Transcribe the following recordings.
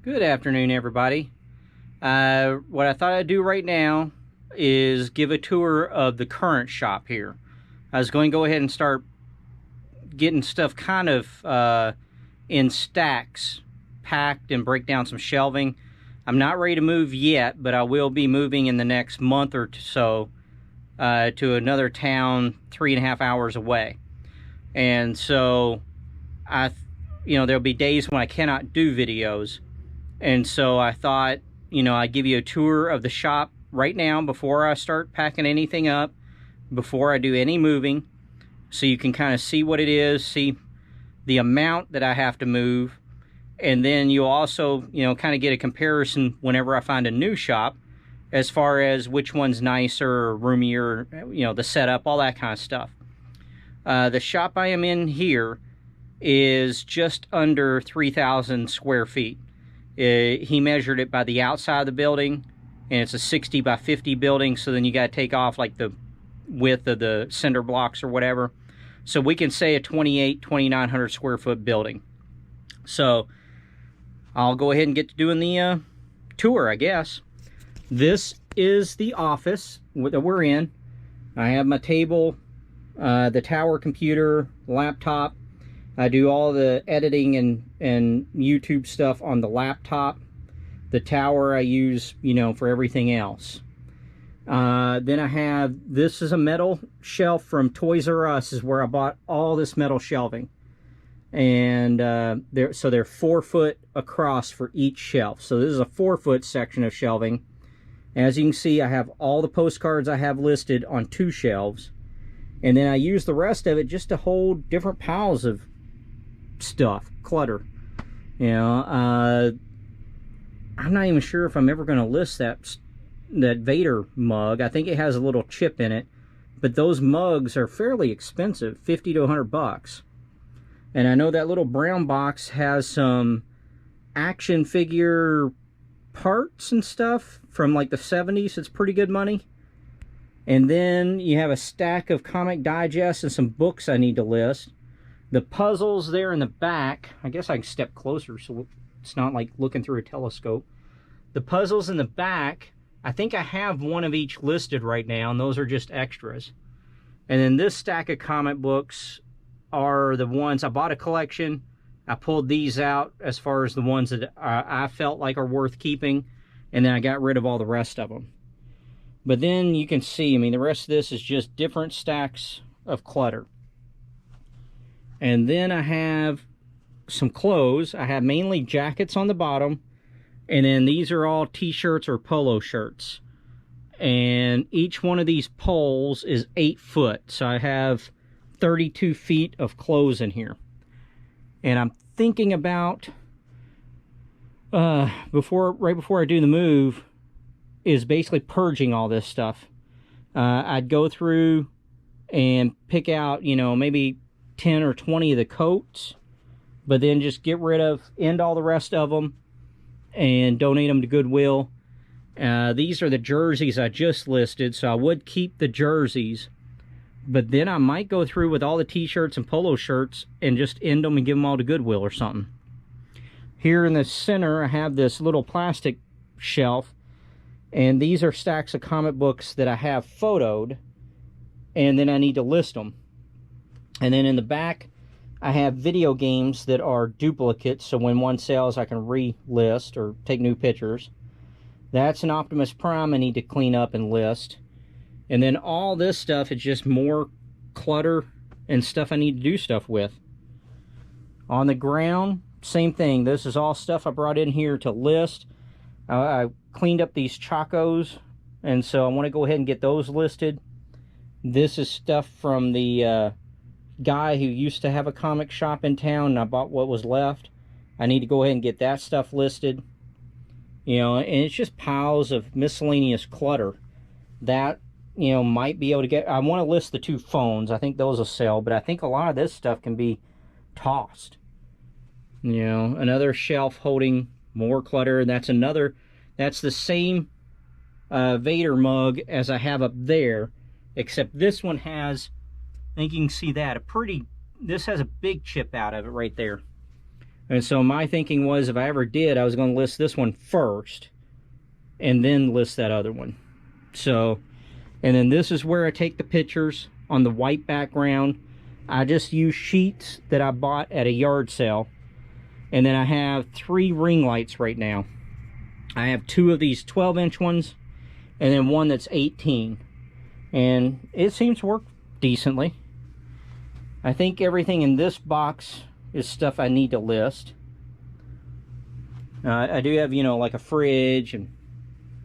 Good afternoon, everybody. What I thought I'd do right now is give a tour of the current shop here. I was going to go ahead and start getting stuff kind of in stacks, packed, and break down some shelving. I'm not ready to move yet, but I will be moving in the next month or so to another town 3.5 hours away. And so there'll be days when I cannot do videos. And so I thought, I'd give you a tour of the shop right now before I start packing anything up, before I do any moving, so you can kind of see what it is, see the amount that I have to move, and then you'll also, kind of get a comparison whenever I find a new shop as far as which one's nicer or roomier, the setup, all that kind of stuff. The shop I am in here is just under 3,000 square feet. He measured it by the outside of the building, and it's a 60 by 50 building, so then you got to take off like the width of the cinder blocks or whatever. So we can say a 2,900 square foot building. So I'll go ahead and get to doing the tour, I guess. This is the office that we're in. I have my table, the tower computer, laptop. I do all the editing and YouTube stuff on the laptop. The tower I use, for everything else. Then I have, this is a metal shelf from Toys R Us, is where I bought all this metal shelving. And they're 4 foot across for each shelf. So this is a 4 foot section of shelving. As you can see, I have all the postcards I have listed on 2 shelves. And then I use the rest of it just to hold different piles of stuff, clutter. I'm not even sure if I'm ever going to list that Vader mug. I think it has a little chip in it, but those mugs are fairly expensive, 50 to 100 bucks. And I know that little brown box has some action figure parts and stuff from like the 70s. It's pretty good money. And then you have a stack of comic digests and some books I need to list. The puzzles there in the back, I guess I can step closer so it's not like looking through a telescope. The puzzles in the back, I think I have one of each listed right now, and those are just extras. And then this stack of comic books are the ones, I bought a collection. I pulled these out as far as the ones that I felt like are worth keeping, and then I got rid of all the rest of them. But then you can see, the rest of this is just different stacks of clutter. And then I have some clothes. I have mainly jackets on the bottom. And then these are all t-shirts or polo shirts. And each one of these poles is 8 foot. So I have 32 feet of clothes in here. And I'm thinking about, right before I do the move, is basically purging all this stuff. I'd go through and pick out, maybe 10 or 20 of the coats, but then just get rid of, end all the rest of them, and donate them to Goodwill. These are the jerseys I just listed, so I would keep the jerseys, but then I might go through with all the t-shirts and polo shirts and just end them and give them all to Goodwill or something. Here in the center, I have this little plastic shelf, and these are stacks of comic books that I have photoed, and then I need to list them. And then in the back, I have video games that are duplicates, so when one sells, I can re-list or take new pictures. That's an Optimus Prime I need to clean up and list. And then all this stuff is just more clutter and stuff I need to do stuff with. On the ground, same thing. This is all stuff I brought in here to list. I cleaned up these Chacos, and so I want to go ahead and get those listed. This is stuff from the guy who used to have a comic shop in town, and I bought what was left. I need to go ahead and get that stuff listed. And it's just piles of miscellaneous clutter that, might be able to get. I want to list the 2 phones. I think those will sell, but I think a lot of this stuff can be tossed. Another shelf holding more clutter. That's the same Vader mug as I have up there, except this one has, I think you can see that, this has a big chip out of it right there. And so my thinking was, if I ever did, I was going to list this one first and then list that other one. So, and then this is where I take the pictures on the white background. I just use sheets that I bought at a yard sale. And then I have 3 ring lights right now. I have 2 of these 12-inch ones and then one that's 18. And it seems to work decently. I think everything in this box is stuff I need to list. I do have, you know, like a fridge and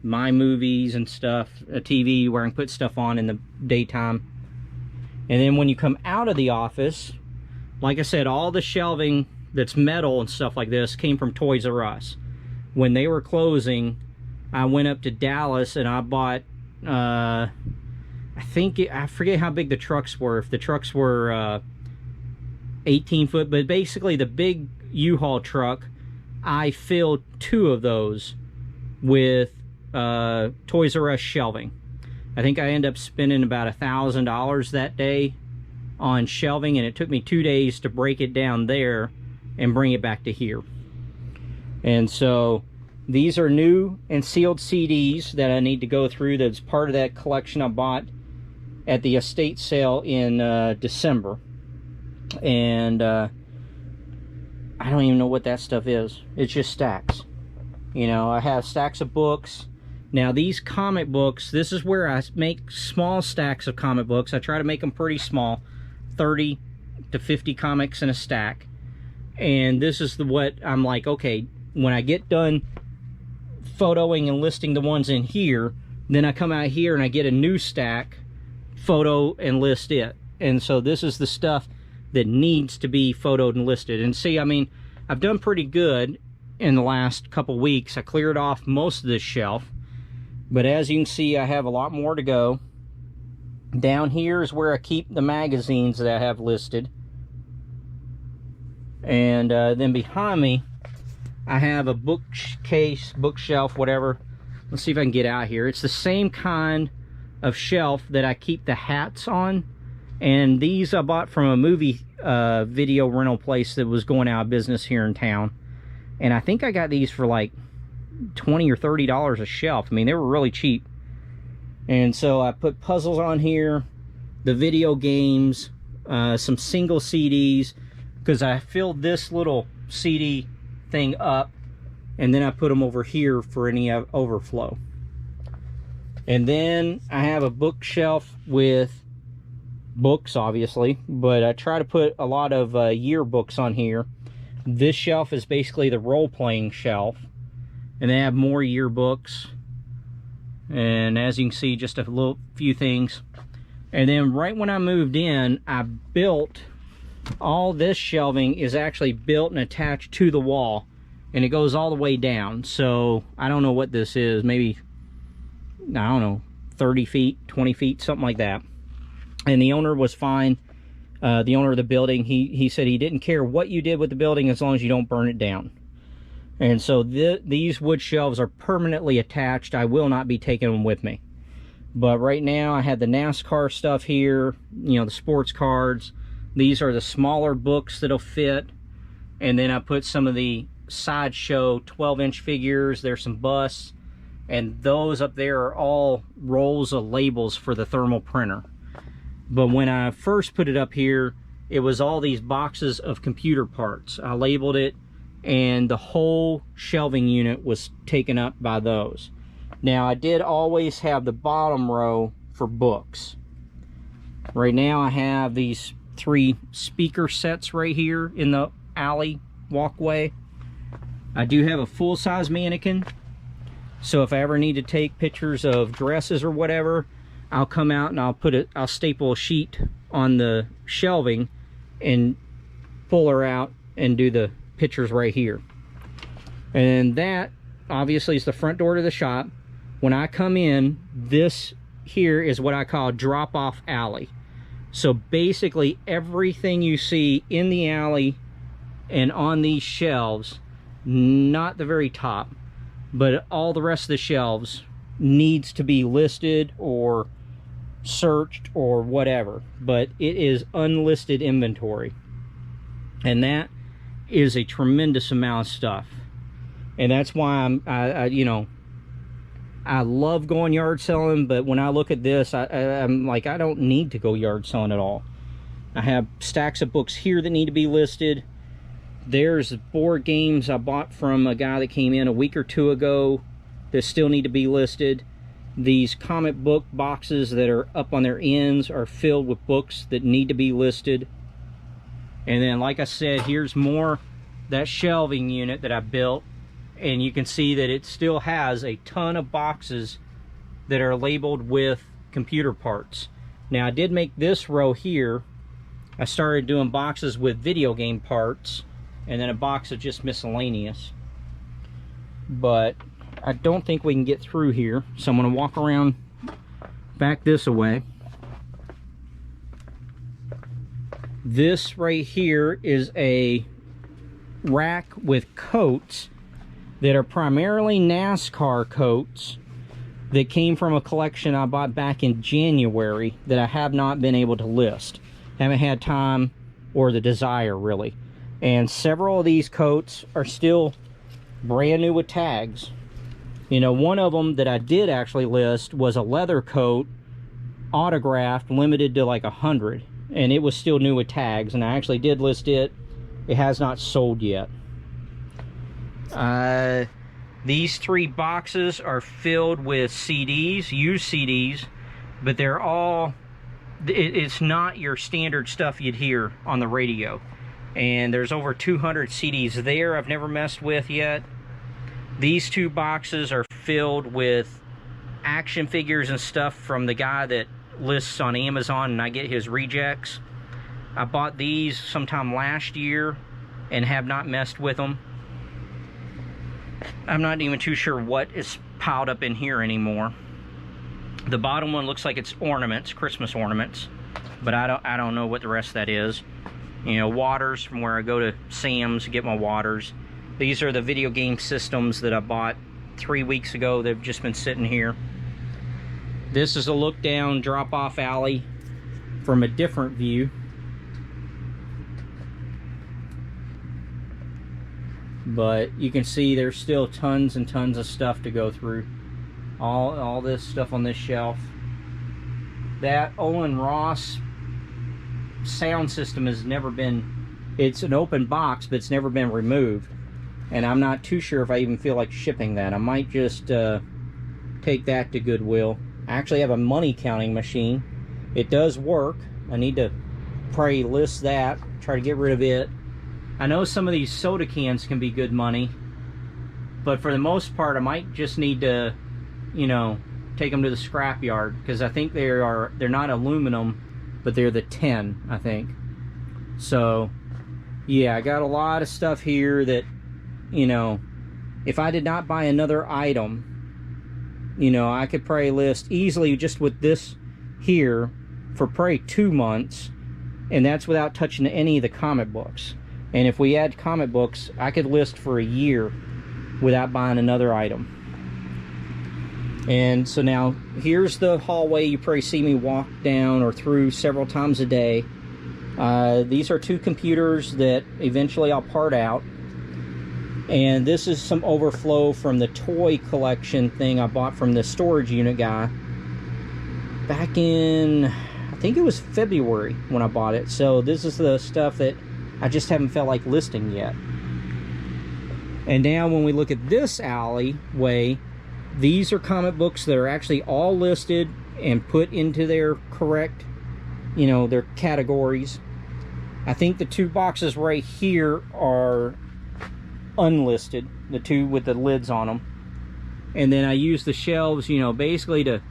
my movies and stuff, a TV where I can put stuff on in the daytime. And then when you come out of the office, like I said, all the shelving that's metal and stuff like this came from Toys R Us. When they were closing, I went up to Dallas and I bought, I forget how big the trucks were. If the trucks were 18 foot, but basically the big U-Haul truck, I filled 2 of those with Toys R Us shelving. I think I ended up spending about $1,000 that day on shelving, and it took me 2 days to break it down there and bring it back to here. And so these are new and sealed CDs that I need to go through. That's part of that collection I bought at the estate sale in December. And I don't even know what that stuff is. It's just stacks. You know, I have stacks of books. Now these comic books, this is where I make small stacks of comic books. I try to make them pretty small, 30 to 50 comics in a stack. And this is what I'm like, okay, when I get done photoing and listing the ones in here, then I come out here and I get a new stack, photo and list it. And so this is the stuff that needs to be photoed and listed. And see, I mean, I've done pretty good in the last couple weeks. I cleared off most of this shelf, but as you can see, I have a lot more to go. Down here is where I keep the magazines that I have listed. And then behind me, I have a bookcase, bookshelf, whatever. Let's see if I can get out here. It's the same kind of shelf that I keep the hats on. And these I bought from a movie video rental place that was going out of business here in town. And I think I got these for like $20 or $30 a shelf. I mean, they were really cheap. And so I put puzzles on here, the video games, some single CDs, because I filled this little CD thing up, and then I put them over here for any overflow. And then I have a bookshelf with books, obviously, but I try to put a lot of yearbooks on here. This shelf is basically the role-playing shelf, and they have more yearbooks. And as you can see, just a few things. And then right when I moved in, I built all this shelving is actually built and attached to the wall, and it goes all the way down. So I don't know what this is, maybe, I don't know, 30 feet, 20 feet, something like that. And the owner was fine. The owner of the building, he said he didn't care what you did with the building as long as you don't burn it down. And so these wood shelves are permanently attached. I will not be taking them with me. But right now I have the NASCAR stuff here, you know, the sports cards. These are the smaller books that'll fit. And then I put some of the Sideshow 12-inch figures. There's some busts. And those up there are all rolls of labels for the thermal printer. But when I first put it up here, it was all these boxes of computer parts. I labeled it, and the whole shelving unit was taken up by those. Now, I did always have the bottom row for books. Right now, I have these 3 speaker sets right here in the alley walkway. I do have a full-size mannequin, so if I ever need to take pictures of dresses or whatever, I'll come out and I'll staple a sheet on the shelving and pull her out and do the pictures right here. And that obviously is the front door to the shop. When I come in, this here is what I call a drop-off alley. So basically everything you see in the alley and on these shelves, not the very top, but all the rest of the shelves, needs to be listed or searched or whatever. But it is unlisted inventory. And that is a tremendous amount of stuff. And that's why you know, I love going yard selling, but when I look at this, I'm like, I don't need to go yard selling at all. I have stacks of books here that need to be listed. There's board games I bought from a guy that came in a week or two ago that still need to be listed. These comic book boxes that are up on their ends are filled with books that need to be listed. And then, like I said, here's more, that shelving unit that I built. And you can see that it still has a ton of boxes that are labeled with computer parts. Now, I did make this row here. I started doing boxes with video game parts, and then a box of just miscellaneous. But I don't think we can get through here, so I'm going to walk around back this way. This right here is a rack with coats that are primarily NASCAR coats that came from a collection I bought back in January that I have not been able to list. Haven't had time or the desire, really. And several of these coats are still brand new with tags. You know, one of them that I did actually list was a leather coat, autographed, limited to like 100. And it was still new with tags, and I actually did list it. It has not sold yet. These 3 boxes are filled with CDs, used CDs, but they're all, it's not your standard stuff you'd hear on the radio. And there's over 200 CDs there I've never messed with yet. These 2 boxes are filled with action figures and stuff from the guy that lists on Amazon, and I get his rejects. I bought these sometime last year and have not messed with them. I'm not even too sure what is piled up in here anymore. The bottom one looks like it's ornaments, Christmas ornaments, but I don't know what the rest of that is. You know, waters from where I go to Sam's to get my waters. These are the video game systems that I bought 3 weeks ago. They've just been sitting here. This is a look down drop-off alley from a different view. But you can see there's still tons and tons of stuff to go through. All this stuff on this shelf. That Olin Ross sound system has never been, it's an open box, but it's never been removed. And I'm not too sure if I even feel like shipping that. I might just take that to Goodwill. I actually have a money counting machine. It does work. I need to probably list that, try to get rid of it. I know some of these soda cans can be good money, but for the most part I might just need to, you know, take them to the scrap yard, because I think they're not aluminum, but they're the tin, I think. So yeah, I got a lot of stuff here that, you know, if I did not buy another item, you know, I could probably list easily just with this here for probably 2 months, and that's without touching any of the comic books. And if we add comic books, I could list for a year without buying another item. And so now, here's the hallway you probably see me walk down or through several times a day. These are 2 computers that eventually I'll part out. And this is some overflow from the toy collection thing I bought from the storage unit guy back in, I think it was February when I bought it. So this is the stuff that I just haven't felt like listing yet. And now when we look at this alleyway, these are comic books that are actually all listed and put into their correct, you know, their categories. I think the 2 boxes right here are unlisted, the 2 with the lids on them. And then I use the shelves, you know, basically to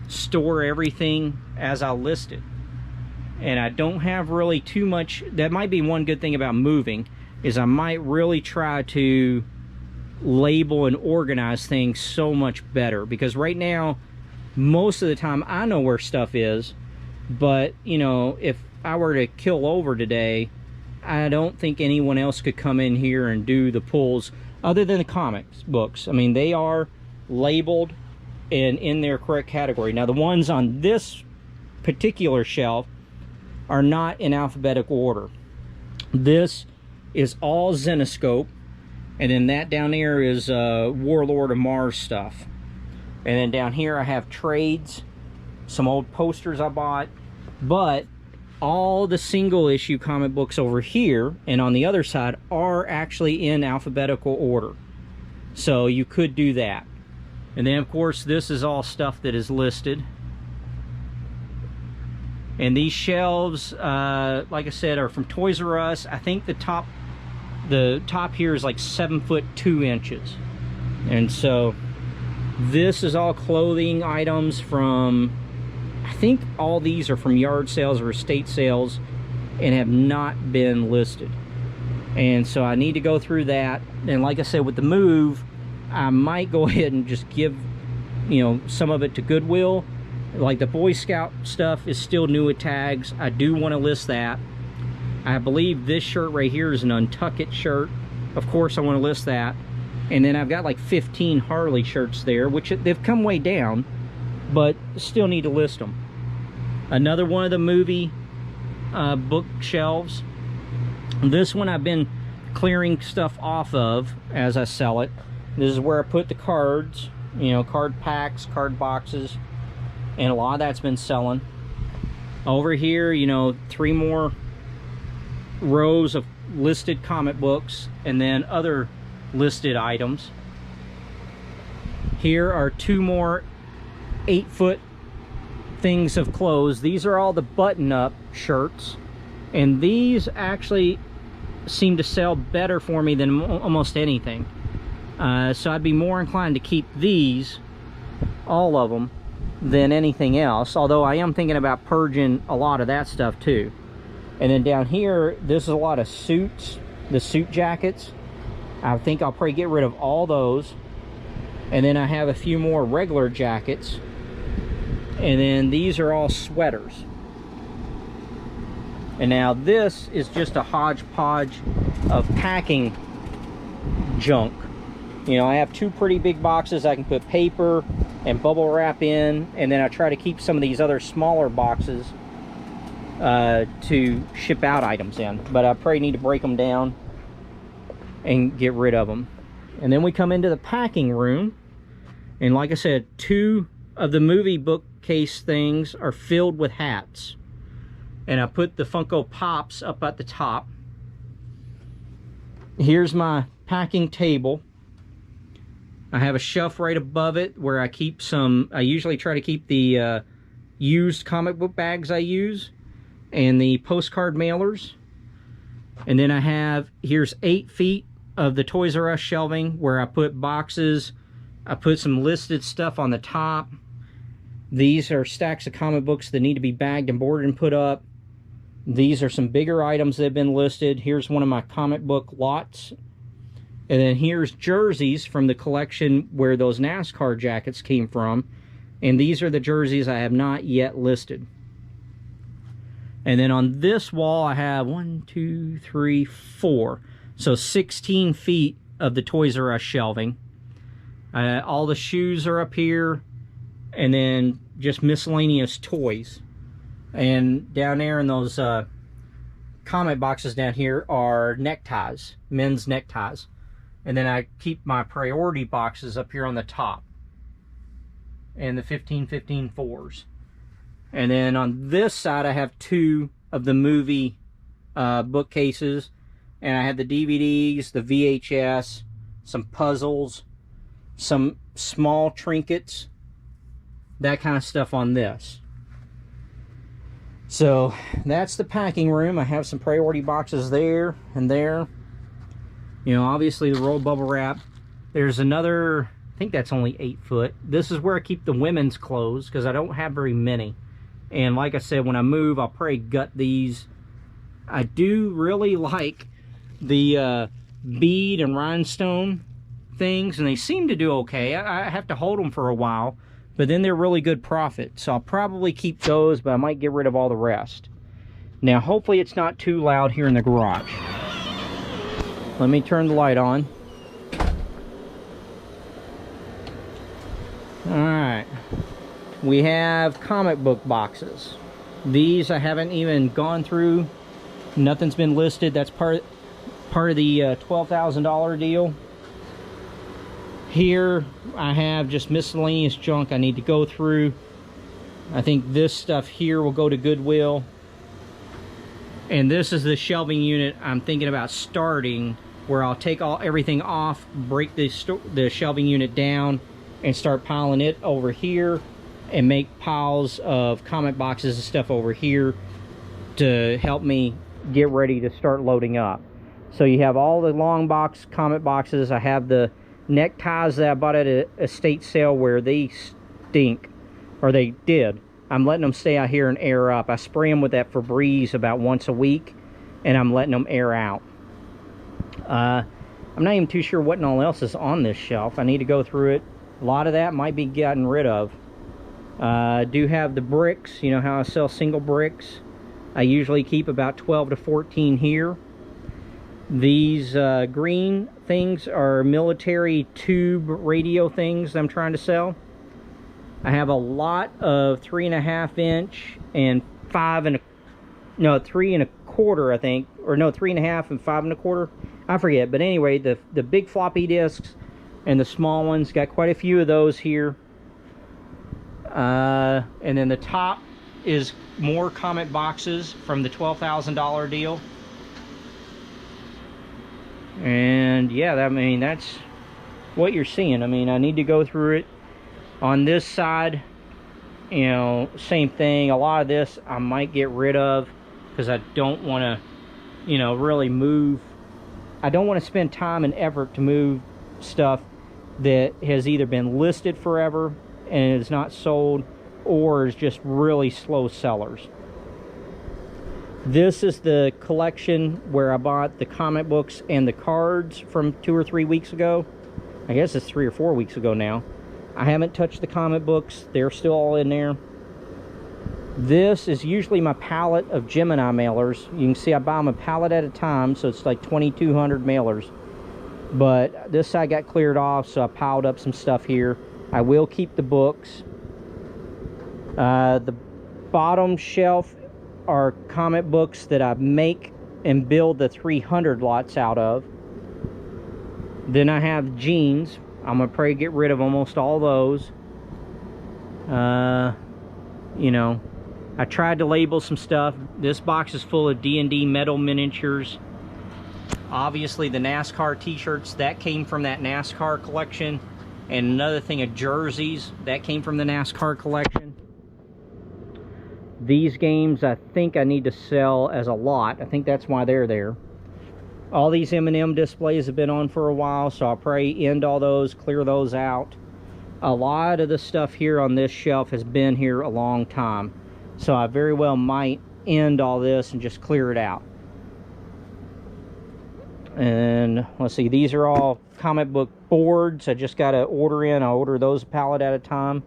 store everything as I list it. And I don't have really too much. That might be one good thing about moving, is I might really try to label and organize things so much better, because right now most of the time I know where stuff is, but you know, if I were to kill over today, I don't think anyone else could come in here and do the pulls other than the comics books. I mean, they are labeled and in their correct category. Now the ones on this particular shelf are not in alphabetical order. This is all Zenescope, and then that down there is Warlord of Mars stuff. And then down here I have trades, some old posters I bought, but all the single issue comic books over here and on the other side are actually in alphabetical order. So you could do that. And then of course this is all stuff that is listed. And these shelves, like I said, are from Toys R Us. I think the top here is like 7'2". And so this is all clothing items from, I think all these are from yard sales or estate sales and have not been listed. And so I need to go through that. And like I said, with the move, I might go ahead and just give, you know, some of it to Goodwill. Like the Boy Scout stuff is still new with tags. I do want to list that. I believe this shirt right here is an Untuckit shirt. Of course I want to list that. And then I've got like 15 Harley shirts there, which they've come way down, but still need to list them. Another one of the movie bookshelves. This one I've been clearing stuff off of as I sell it. This is where I put the cards, you know, card packs, card boxes, and a lot of that's been selling. Over here, you know, 3 more rows of listed comic books and then other listed items. Here are 2 more 8-foot things of clothes. These are all the button-up shirts, and these actually seem to sell better for me than almost anything. So I'd be more inclined to keep these, all of them, than anything else, although I am thinking about purging a lot of that stuff too. And then down here, this is a lot of suits, the suit jackets. I think I'll probably get rid of all those. And then I have a few more regular jackets. And then these are all sweaters. And now this is just a hodgepodge of packing junk. You know, I have 2 pretty big boxes I can put paper and bubble wrap in, and then I try to keep some of these other smaller boxes to ship out items in. But I probably need to break them down and get rid of them. And then we come into the packing room, and like I said, 2 of the movie bookcase things are filled with hats. And I put the Funko Pops up at the top. Here's my packing table. I have a shelf right above it where I keep some, I usually try to keep the used comic book bags I use and the postcard mailers. And then I have, here's 8 feet of the Toys R Us shelving where I put boxes. I put some listed stuff on the top. These are stacks of comic books that need to be bagged and boarded and put up. These are some bigger items that have been listed. Here's one of my comic book lots. And then here's jerseys from the collection where those NASCAR jackets came from. And these are the jerseys I have not yet listed. And then on this wall I have 1, 2, 3, 4. So 16 feet of the Toys R Us shelving. All the shoes are up here. And then just miscellaneous toys. And down there in those comic boxes down here are neckties, men's neckties. And then I keep my priority boxes up here on the top. And the 15 fours. And then on this side I have 2 of the movie bookcases. And I have the DVDs, the VHS, some puzzles, some small trinkets, that kind of stuff on this. So that's the packing room. I have some priority boxes there and there. You know, obviously the rolled bubble wrap. There's another, I think that's only 8 foot. This is where I keep the women's clothes because I don't have very many. And like I said, when I move, I'll probably gut these. I do really like the bead and rhinestone things, and they seem to do okay. I have to hold them for a while, but then they're really good profit. So I'll probably keep those, but I might get rid of all the rest. Now, hopefully it's not too loud here in the garage. Let me turn the light on. Alright. We have comic book boxes. These I haven't even gone through. Nothing's been listed. That's part part of the $12,000 deal. Here I have just miscellaneous junk I need to go through. I think this stuff here will go to Goodwill. And this is the shelving unit I'm thinking about starting, where I'll take everything off, break the shelving unit down, and start piling it over here, and make piles of comic boxes and stuff over here to help me get ready to start loading up. So you have all the long box comic boxes. I have the neckties that I bought at an estate sale where they stink, or they did. I'm letting them stay out here and air up. I spray them with that Febreze about once a week, and I'm letting them air out. I'm not even too sure what all else is on this shelf. I need to go through it. A lot of that might be gotten rid of. I do have the bricks. You know how I sell single bricks? I usually keep about 12 to 14 here. These green things are military tube radio things I'm trying to sell. I have a lot of 3.5 inch and 3 1/4, I think, or no, 3.5 and 5 1/4. I forget, but anyway, the big floppy disks and the small ones, got quite a few of those here. And then the top is more comic boxes from the $12,000 deal. And yeah, I mean, that's what you're seeing. I mean, I need to go through it. On this side, you know, same thing. A lot of this I might get rid of because I don't want to, you know, really move. I don't want to spend time and effort to move stuff that has either been listed forever and is not sold, or is just really slow sellers. This is the collection where I bought the comic books and the cards from 2 or 3 weeks ago. I guess it's 3 or 4 weeks ago now. I haven't touched the comic books. They're still all in there. This is usually my pallet of Gemini mailers. You can see I buy them a pallet at a time, so it's like 2,200 mailers. But this side got cleared off, so I piled up some stuff here. I will keep the books. The bottom shelf are comic books that I make and build the 300 lots out of. Then I have jeans. I'm gonna probably get rid of almost all those. You know, I tried to label some stuff. This box is full of D&D metal miniatures. Obviously the NASCAR t-shirts, that came from that NASCAR collection. And another thing of jerseys, that came from the NASCAR collection. These games I think I need to sell as a lot. I think that's why they're there. All these M&M displays have been on for a while, so I'll probably end all those, clear those out. A lot of the stuff here on this shelf has been here a long time, so I very well might end all this and just clear it out. And let's see, these are all comic book boards. I just got to order in. I'll order those a pallet at a time.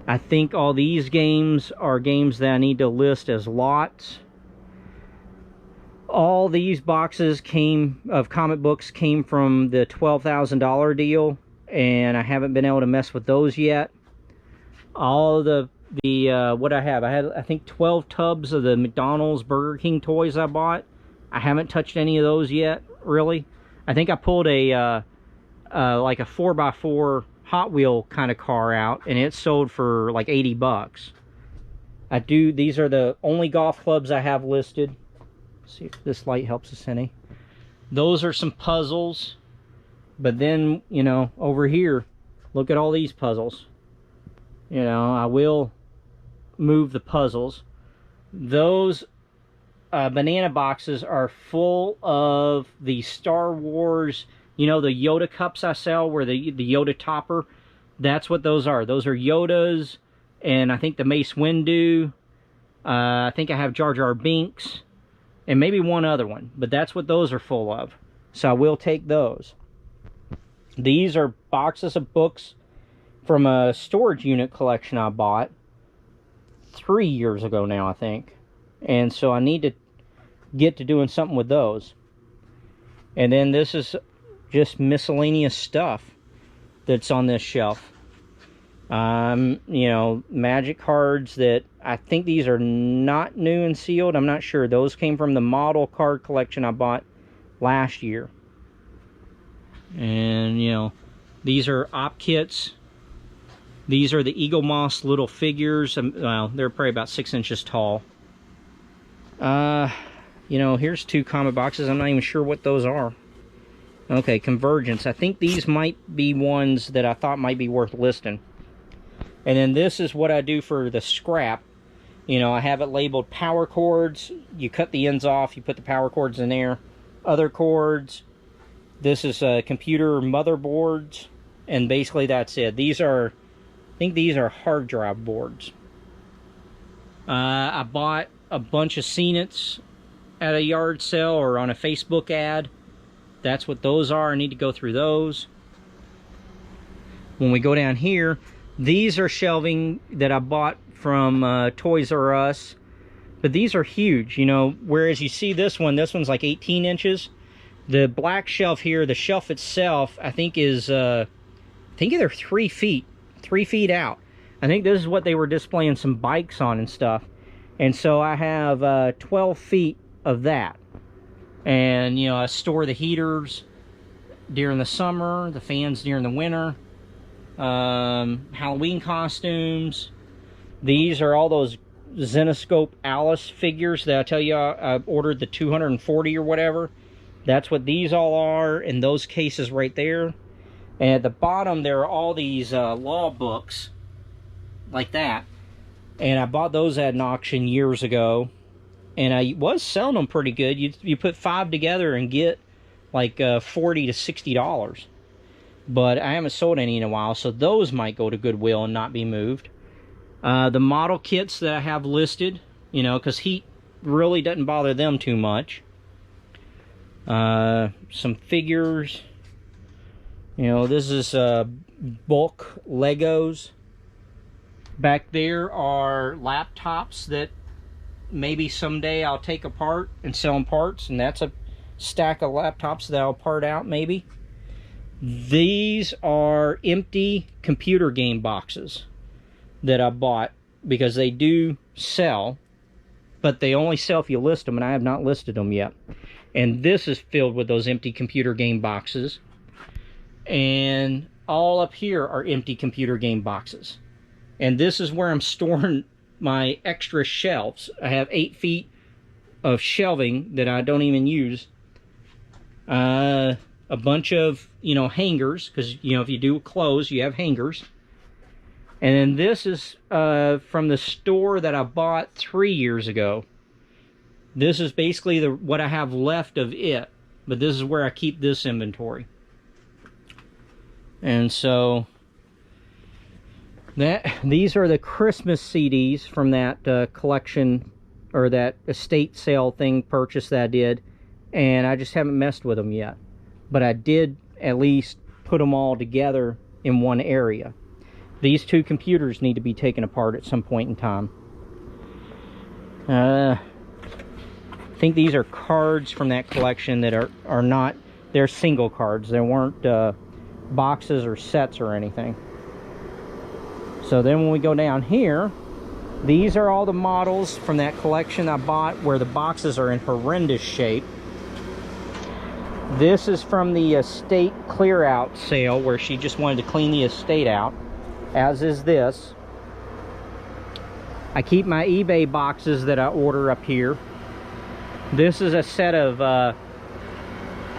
I think all these games are games that I need to list as lots. All these boxes of comic books came from the $12,000 deal, and I haven't been able to mess with those yet. All the what I had, I think 12 tubs of the McDonald's Burger King toys I bought. I haven't touched any of those yet, really. I think I pulled a like a 4x4 Hot Wheel kind of car out, and it sold for like 80 bucks. These are the only golf clubs I have listed. Let's see if this light helps us any. Those are some puzzles. But then, you know, over here, look at all these puzzles. You know, I will move the puzzles. Those banana boxes are full of the Star Wars, you know, the Yoda cups I sell, where the Yoda topper. That's what those are. Those are Yodas, and I think the Mace Windu. I think I have Jar Jar Binks, and maybe one other one. But that's what those are full of. So I will take those. These are boxes of books from a storage unit collection I bought 3 years ago now, I think. And so I need to get to doing something with those. And then this is just miscellaneous stuff that's on this shelf. You know, magic cards that I think these are not new and sealed. I'm not sure. Those came from the model card collection I bought last year. And you know, these are op kits. These are the Eaglemoss little figures. Well, they're probably about 6 inches tall. You know, here's 2 comic boxes. I'm not even sure what those are. Okay, Convergence. I think these might be ones that I thought might be worth listing. And then this is what I do for the scrap. You know, I have it labeled power cords. You cut the ends off, you put the power cords in there. Other cords. This is computer motherboards. And basically that's it. These are, I think these are hard drive boards. I bought a bunch of Cenits at a yard sale or on a Facebook ad. That's what those are. I need to go through those. When we go down here, these are shelving that I bought from Toys R Us. But these are huge, you know, whereas you see this one's like 18 inches. The black shelf here, the shelf itself, I think is, I think either 3 feet out. I think this is what they were displaying some bikes on and stuff. And so I have 12 feet of that. And, you know, I store the heaters during the summer, the fans during the winter, Halloween costumes. These are all those Zenescope Alice figures that I tell you I ordered the 240 or whatever. That's what these all are in those cases right there. And at the bottom there are all these law books like that. And I bought those at an auction years ago. And I was selling them pretty good. You put 5 together and get like $40 to $60. But I haven't sold any in a while, so those might go to Goodwill and not be moved. The model kits that I have listed, you know, because heat really doesn't bother them too much. Some figures. You know, this is bulk Legos. Back there are laptops that maybe someday I'll take apart and sell them parts, and that's a stack of laptops that I'll part out maybe. These are empty computer game boxes that I bought because they do sell, but they only sell if you list them, and I have not listed them yet. And this is filled with those empty computer game boxes. And all up here are empty computer game boxes. And this is where I'm storing my extra shelves. I have 8 feet of shelving that I don't even use. A bunch of, you know, hangers, because, you know, if you do clothes, you have hangers. And then this is from the store that I bought 3 years ago. This is basically what I have left of it. But this is where I keep this inventory. And so these are the Christmas CDs from that collection, or that estate sale thing purchase that I did. And I just haven't messed with them yet. But I did at least put them all together in one area. These 2 computers need to be taken apart at some point in time. I think these are cards from that collection that are not, they're single cards. They weren't boxes or sets or anything. So then when we go down here, these are all the models from that collection I bought where the boxes are in horrendous shape. This is from the estate clear out sale where she just wanted to clean the estate out, as is this. I keep my eBay boxes that I order up here. This is a set of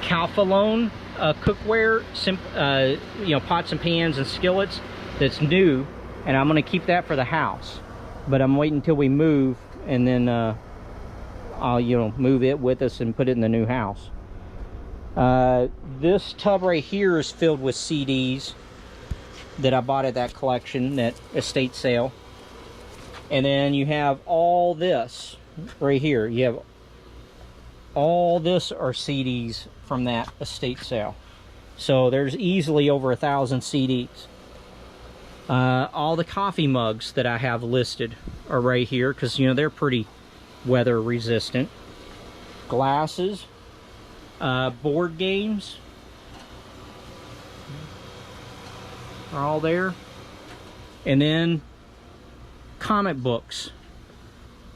Calphalon cookware, you know, pots and pans and skillets that's new, and I'm going to keep that for the house. But I'm waiting until we move, and then I'll, you know, move it with us and put it in the new house. This tub right here is filled with CDs that I bought at that collection, that estate sale. And then you have all this right here. You have all this are CDs from that estate sale. So there's easily over 1,000 CDs. All the coffee mugs that I have listed are right here because, you know, they're pretty weather resistant. Glasses, board games are all there. And then comic books.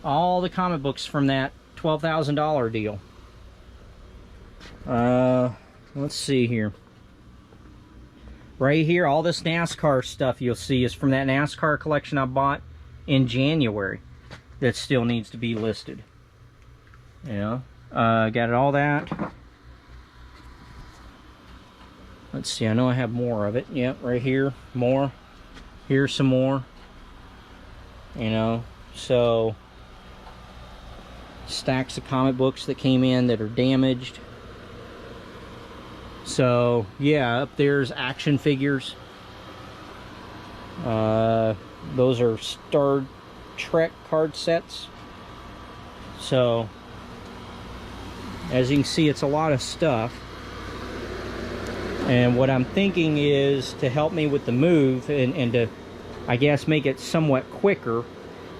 All the comic books from that $12,000 deal. Let's see here. Right here, all this NASCAR stuff you'll see is from that NASCAR collection I bought in January that still needs to be listed. Yeah, got all that. Let's see, I know I have more of it. Yep, right here, more. Here's some more. You know, so stacks of comic books that came in that are damaged. So yeah, up there's action figures. Those are Star Trek card sets. So as you can see, it's a lot of stuff. And what I'm thinking is to help me with the move and to, I guess, make it somewhat quicker,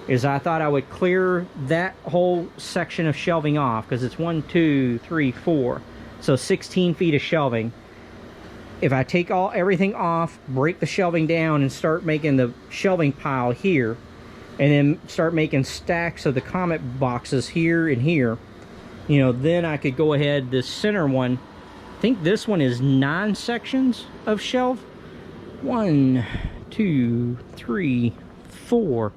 is I thought I would clear that whole section of shelving off, because it's 1, 2, 3, 4. So 16 feet of shelving. If I take everything off, break the shelving down, and start making the shelving pile here, and then start making stacks of the comic boxes here and here, you know, then I could go ahead, this center one, I think this one is 9 sections of shelf. 1, 2, 3, 4,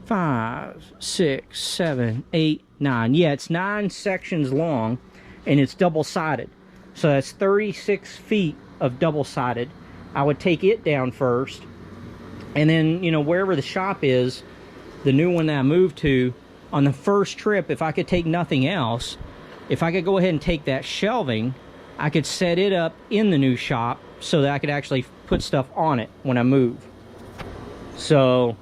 5, 6, 7, 8, 9. Yeah, it's 9 sections long, and it's double-sided. So that's 36 feet of double-sided. I would take it down first, and then, you know, wherever the shop is, the new one that I moved to, on the first trip, if I could take nothing else, if I could go ahead and take that shelving, I could set it up in the new shop so that I could actually put stuff on it when I move. So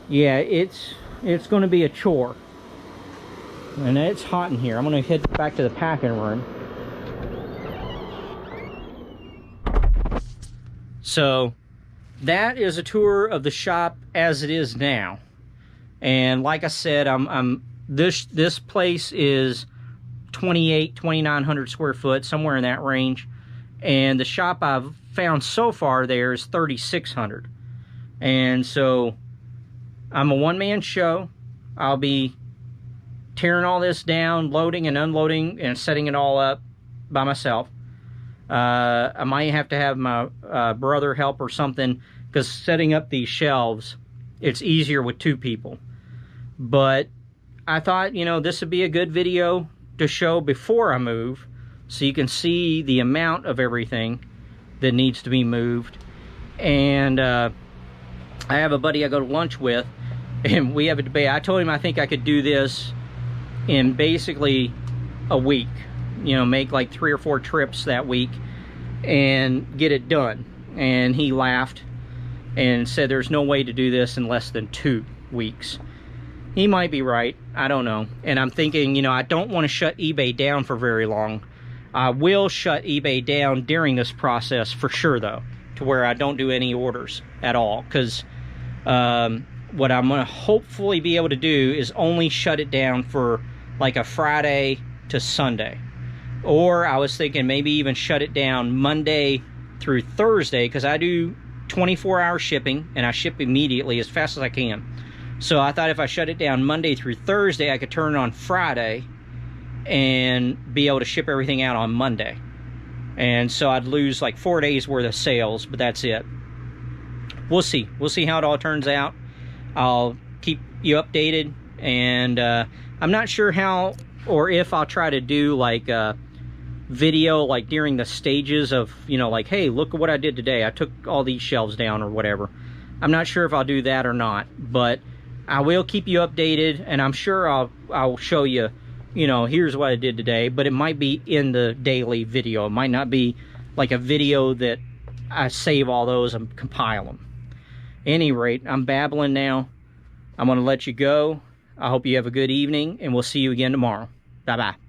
yeah, it's going to be a chore. And it's hot in here. I'm going to head back to the packing room. So that is a tour of the shop as it is now. And like I said, this place is 2,900 square foot, somewhere in that range. And the shop I've found so far there is 3,600. And so I'm a one-man show. I'll be tearing all this down, loading and unloading and setting it all up by myself. I might have to have my brother help or something, because setting up these shelves, it's easier with 2 people. But I thought, you know, this would be a good video to show before I move, so you can see the amount of everything that needs to be moved. And I have a buddy I go to lunch with, and we have a debate. I told him I think I could do this in basically a week. You know, make like 3 or 4 trips that week and get it done. And he laughed and said there's no way to do this in less than 2 weeks. He might be right. I don't know. And I'm thinking, you know, I don't want to shut eBay down for very long. I will shut eBay down during this process for sure, though, to where I don't do any orders at all. Because what I'm going to hopefully be able to do is only shut it down for like a Friday to Sunday. Or I was thinking maybe even shut it down Monday through Thursday, because I do 24-hour shipping, and I ship immediately as fast as I can. So I thought if I shut it down Monday through Thursday, I could turn it on Friday and be able to ship everything out on Monday. And so I'd lose like 4 days worth of sales, but that's it. We'll see. We'll see how it all turns out. I'll keep you updated, and I'm not sure how or if I'll try to do like a video like during the stages of, you know, like, hey, look at what I did today. I took all these shelves down or whatever. I'm not sure if I'll do that or not, but I will keep you updated, and I'm sure I'll show you, you know, here's what I did today, but it might be in the daily video. It might not be like a video that I save all those and compile them. At any rate, I'm babbling now. I'm going to let you go. I hope you have a good evening, and we'll see you again tomorrow. Bye-bye.